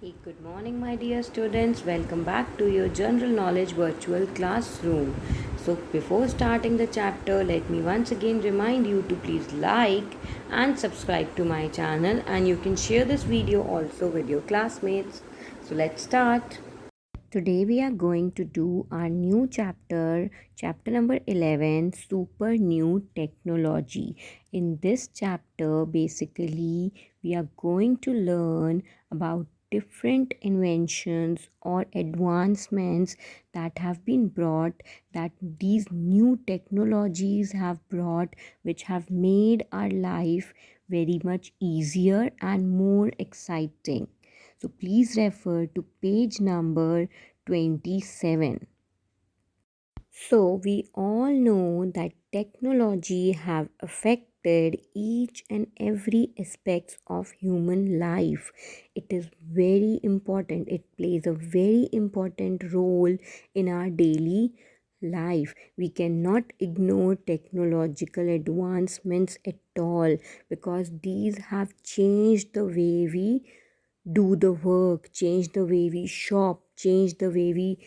Good morning, my dear students. Welcome back to your General Knowledge Virtual Classroom. So, before starting the chapter, let me once again remind you to please like and subscribe to my channel, and you can share this video also with your classmates. So, let's start. Today we are going to do our new chapter number 11, Super New Technology. In this chapter, basically, we are going to learn about different inventions or advancements that have been brought, that these new technologies have brought, which have made our life very much easier and more exciting. So please refer to page number 27. So we all know that technology have affected each and every aspects of human life. It is very important. It plays a very important role in our daily life. We cannot ignore technological advancements at all because these have changed the way we do the work, change the way we shop, change the way we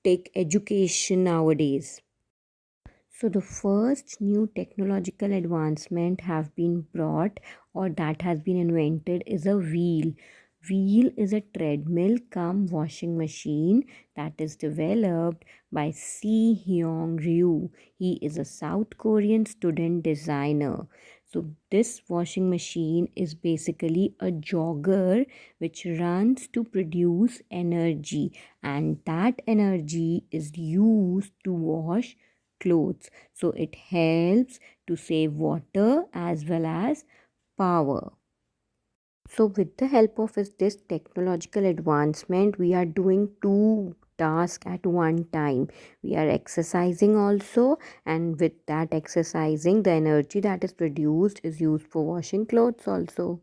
take education nowadays. So the first new technological advancement have been brought or that has been invented is a wheel. Wheel is a treadmill cum washing machine that is developed by Si Hyung Ryu. He is a South Korean student designer. So this washing machine is basically a jogger which runs to produce energy, and that energy is used to wash clothes. So it helps to save water as well as power. So with the help of this technological advancement, we are doing two tasks at one time. We are exercising also, and with that exercising, the energy that is produced is used for washing clothes also.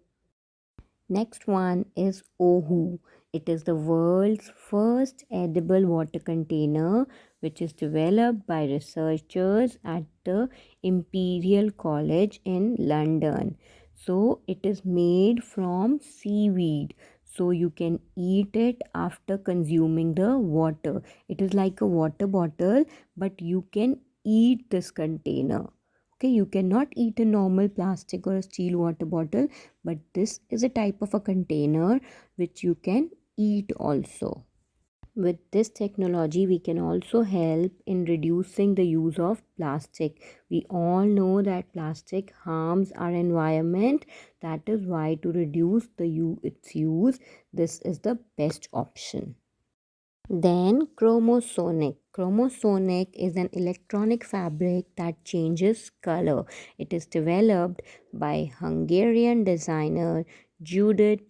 Next one is Ohu. It is the world's first edible water container, which is developed by researchers at the Imperial College in London. So it is made from seaweed. So you can eat it after consuming the water. It is like a water bottle, but you can eat this container. Okay, you cannot eat a normal plastic or a steel water bottle, but this is a type of a container which you can eat also. With this technology, we can also help in reducing the use of plastic. We all know that plastic harms our environment. That is why to reduce its use, this is the best option. Then chromosonic. Chromosonic is an electronic fabric that changes color. It is developed by Hungarian designer Judith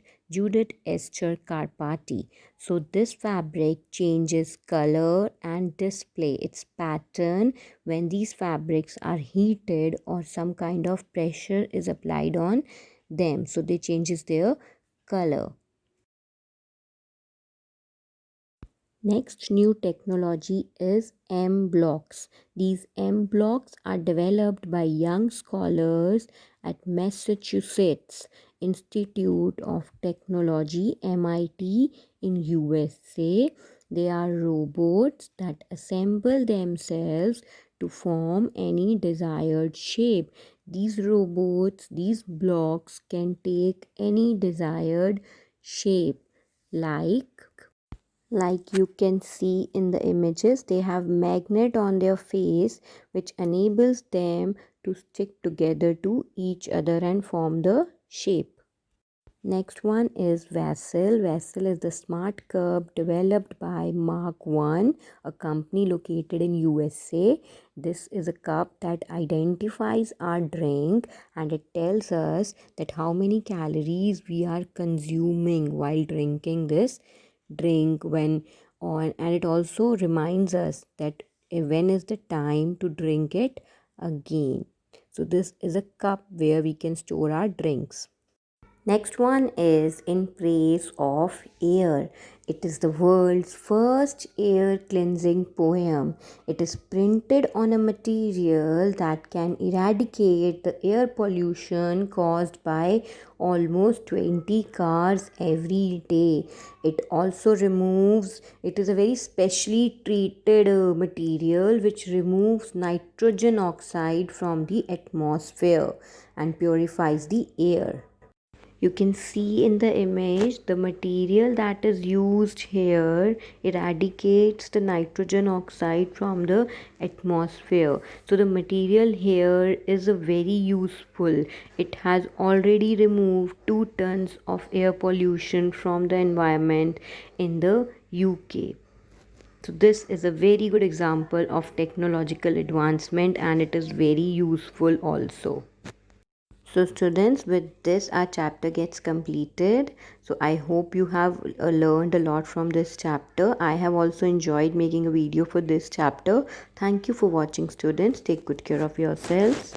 Ester Karpati. So this fabric changes color and display its pattern when these fabrics are heated or some kind of pressure is applied on them. So they changes their color. Next new technology is M blocks. These M blocks are developed by young scholars at Massachusetts Institute of Technology MIT in USA. They are robots that assemble themselves to form any desired shape. These robots, these blocks can take any desired shape like you can see in the images, they have magnet on their face which enables them to stick together to each other and form the shape. Next one is Vassal. Vassal is the smart cup developed by Mark One, a company located in USA. This is a cup that identifies our drink and it tells us that how many calories we are consuming while drinking this drink when on, and it also reminds us that when is the time to drink it again. So this is a cup where we can store our drinks. Next one is In Praise of Air. It is the world's first air cleansing poem. It is printed on a material that can eradicate the air pollution caused by almost 20 cars every day. It is a very specially treated material which removes nitrogen oxide from the atmosphere and purifies the air. You can see in the image the material that is used here eradicates the nitrogen oxide from the atmosphere. So the material here is a very useful. It has already removed 2 tons of air pollution from the environment in the UK. So this is a very good example of technological advancement, and it is very useful also. So students, with this our chapter gets completed. So I hope you have learned a lot from this chapter. I have also enjoyed making a video for this chapter. Thank you for watching students. Take good care of yourselves.